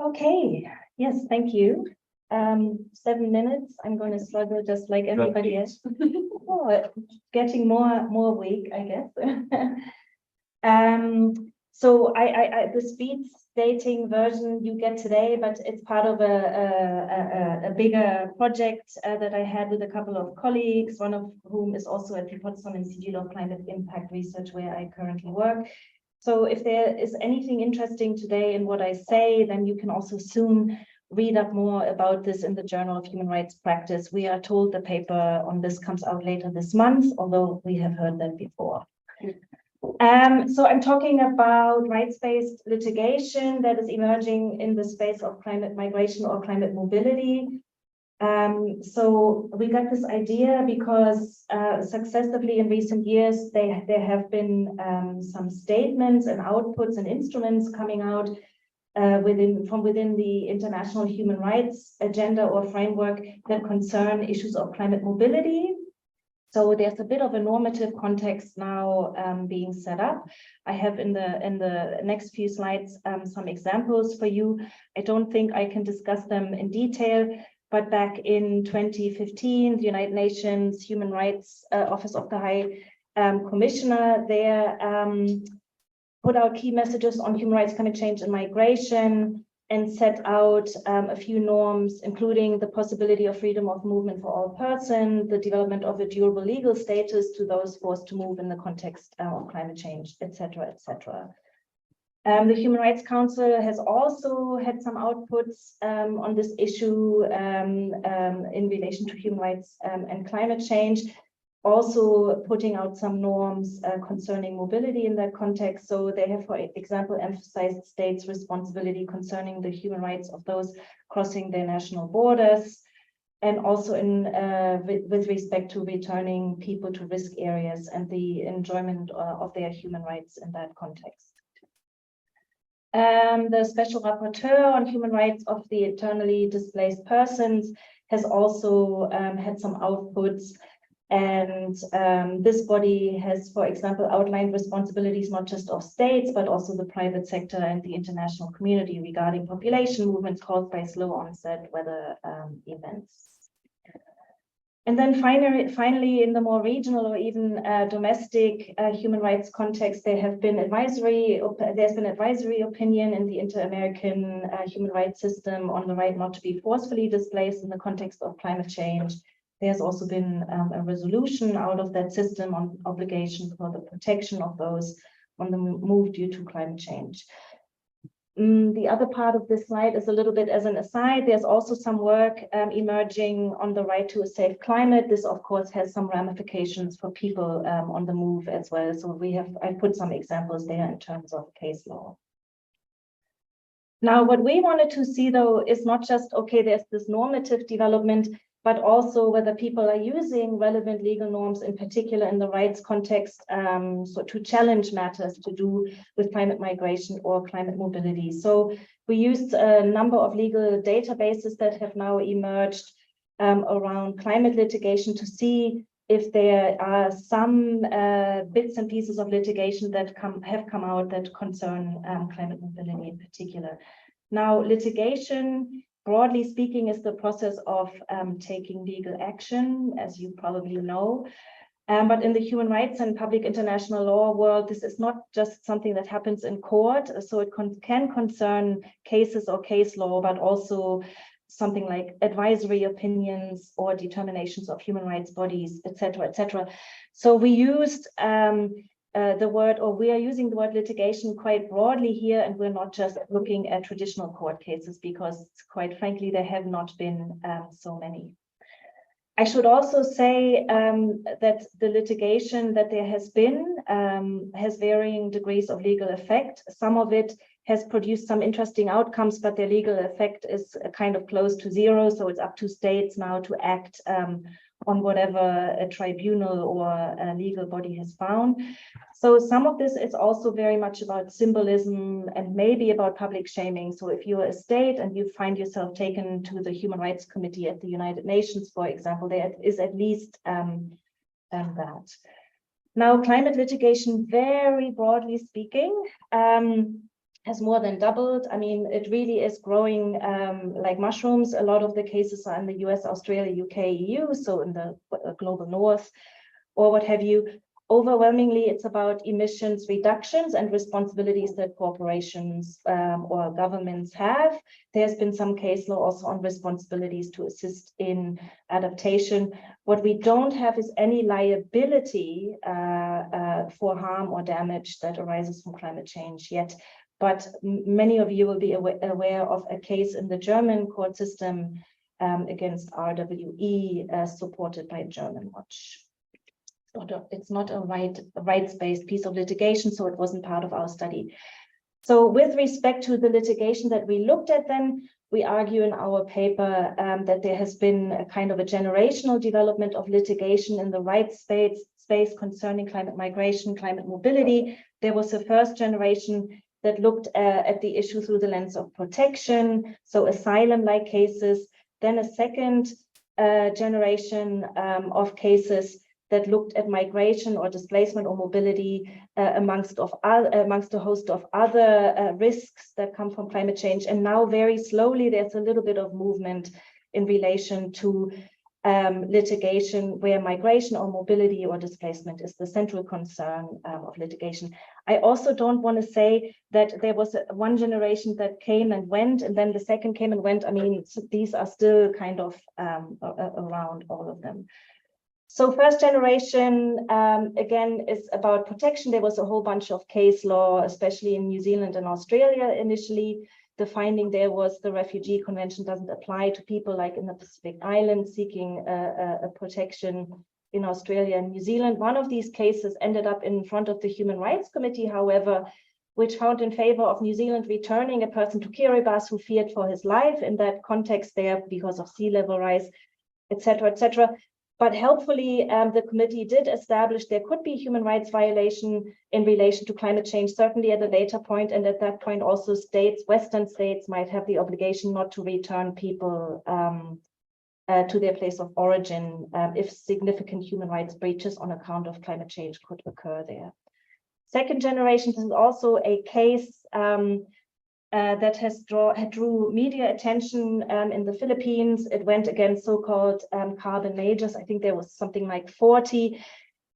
Okay, yes, thank you. 7 minutes. I'm going to struggle just like everybody else. Oh, getting more weak, I guess. So the speed dating version you get today, but it's part of a bigger project that I had with a couple of colleagues, one of whom is also at the Potsdam Institute of Climate Impact Research, where I currently work. So if there is anything interesting today in what I say, then you can also soon read up more about this in the Journal of Human Rights Practice. We are told the paper on this comes out later this month, although we have heard that before. So I'm talking about rights-based litigation that is emerging in the space of climate migration or climate mobility. So we got this idea because successively in recent years, there have been some statements and outputs and instruments coming out from within the international human rights agenda or framework that concern issues of climate mobility. So there's a bit of a normative context now being set up. I have in the next few slides some examples for you. I don't think I can discuss them in detail, but back in 2015, the United Nations Human Rights Office of the High Commissioner there put out key messages on human rights, climate change, and migration, and set out a few norms, including the possibility of freedom of movement for all persons, the development of a durable legal status to those forced to move in the context of climate change, etc., etc. The Human Rights Council has also had some outputs on this issue in relation to human rights and climate change, also putting out some norms concerning mobility in that context. So they have, for example, emphasized states' responsibility concerning the human rights of those crossing their national borders, and also with respect to returning people to risk areas and the enjoyment of their human rights in that context. The Special Rapporteur on Human Rights of the Internally Displaced Persons has also had some outputs. And this body has, for example, outlined responsibilities not just of states, but also the private sector and the international community regarding population movements caused by slow onset weather events. And then finally, in the more regional or even domestic human rights context, there's been advisory opinion in the Inter-American human rights system on the right not to be forcefully displaced in the context of climate change. There's also been a resolution out of that system on obligation for the protection of those on the move due to climate change. The other part of this slide is a little bit as an aside. There's also some work emerging on the right to a safe climate. This, of course, has some ramifications for people on the move as well. So I put some examples there in terms of case law. Now, what we wanted to see, though, is not just, okay, there's this normative development, but also whether people are using relevant legal norms, in particular in the rights context, so to challenge matters to do with climate migration or climate mobility. So we used a number of legal databases that have now emerged around climate litigation to see if there are some bits and pieces of litigation that have come out that concern climate mobility in particular. Now, litigation, broadly speaking, is the process of taking legal action, as you probably know. But in the human rights and public international law world, this is not just something that happens in court. So it can concern cases or case law, but also something like advisory opinions or determinations of human rights bodies, et cetera, et cetera. So we used we are using the word litigation quite broadly here, and we're not just looking at traditional court cases because, quite frankly, there have not been so many. I should also say that the litigation that there has been has varying degrees of legal effect. Some of it has produced some interesting outcomes, but their legal effect is kind of close to zero. So it's up to states now to act on whatever a tribunal or a legal body has found. So some of this is also very much about symbolism and maybe about public shaming. So if you're a state and you find yourself taken to the Human Rights Committee at the United Nations, for example, there is at least that. Now, climate litigation, very broadly speaking, has more than doubled. I mean, it really is growing like mushrooms. A lot of the cases are in the US, Australia, UK, EU, so in the global north or what have you. Overwhelmingly, it's about emissions reductions and responsibilities that corporations or governments have. There's been some case law also on responsibilities to assist in adaptation. What we don't have is any liability for harm or damage that arises from climate change yet. But many of you will be aware of a case in the German court system against RWE supported by German Watch. It's not a rights-based piece of litigation, so it wasn't part of our study. So with respect to the litigation that we looked at then, we argue in our paper that there has been a kind of a generational development of litigation in the rights space concerning climate migration, climate mobility. There was a first generation that looked at the issue through the lens of protection, so asylum-like cases, then a second generation of cases that looked at migration or displacement or mobility amongst a host of other risks that come from climate change. And now very slowly, there's a little bit of movement in relation to litigation where migration or mobility or displacement is the central concern of litigation. I also don't want to say that there was one generation that came and went, and then the second came and went. I mean, these are still kind of around, all of them. So first generation, again, is about protection. There was a whole bunch of case law, especially in New Zealand and Australia initially. The finding there was the Refugee Convention doesn't apply to people like in the Pacific Islands seeking a protection in Australia and New Zealand. One of these cases ended up in front of the Human Rights Committee, however, which found in favor of New Zealand returning a person to Kiribati who feared for his life in that context there because of sea level rise, etc., etc. But helpfully, the committee did establish there could be human rights violation in relation to climate change, certainly at a later point. And at that point, also states, Western states might have the obligation not to return people to their place of origin if significant human rights breaches on account of climate change could occur there. Second generation, this is also a case that drew media attention in the Philippines. It went against so-called carbon majors. I think there was something like 40.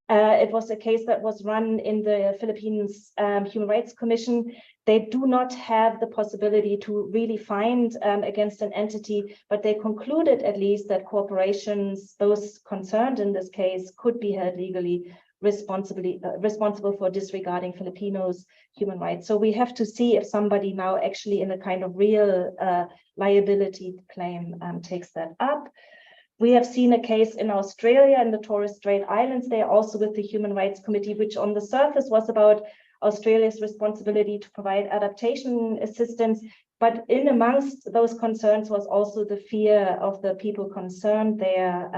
It was a case that was run in the Philippines Human Rights Commission. They do not have the possibility to really find against an entity, but they concluded at least that corporations, those concerned in this case, could be held legally responsible for disregarding Filipinos' human rights. So we have to see if somebody now actually in a kind of real liability claim takes that up. We have seen a case in Australia in the Torres Strait Islands, there also with the Human Rights Committee, which on the surface was about Australia's responsibility to provide adaptation assistance. But in amongst those concerns was also the fear of the people concerned there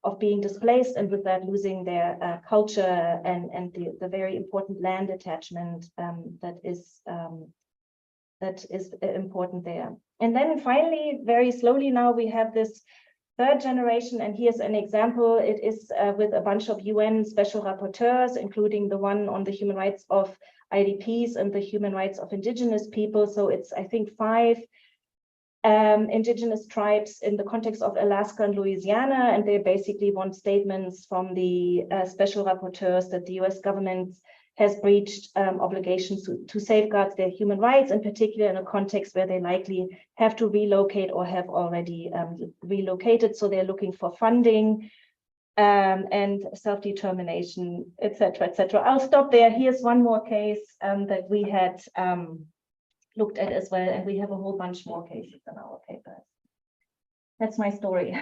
of being displaced and with that losing their culture and the very important land attachment that is important there. And then finally, very slowly now we have this third generation, and here's an example. It is with a bunch of UN special rapporteurs, including the one on the human rights of IDPs and the human rights of indigenous people. So it's, I think, 5 indigenous tribes in the context of Alaska and Louisiana, and they basically want statements from the special rapporteurs that the US government has breached obligations to safeguard their human rights, in particular in a context where they likely have to relocate or have already relocated. So they're looking for funding and self-determination, etc., etc. I'll stop there. Here's one more case that we had looked at as well, and we have a whole bunch more cases in our paper. That's my story.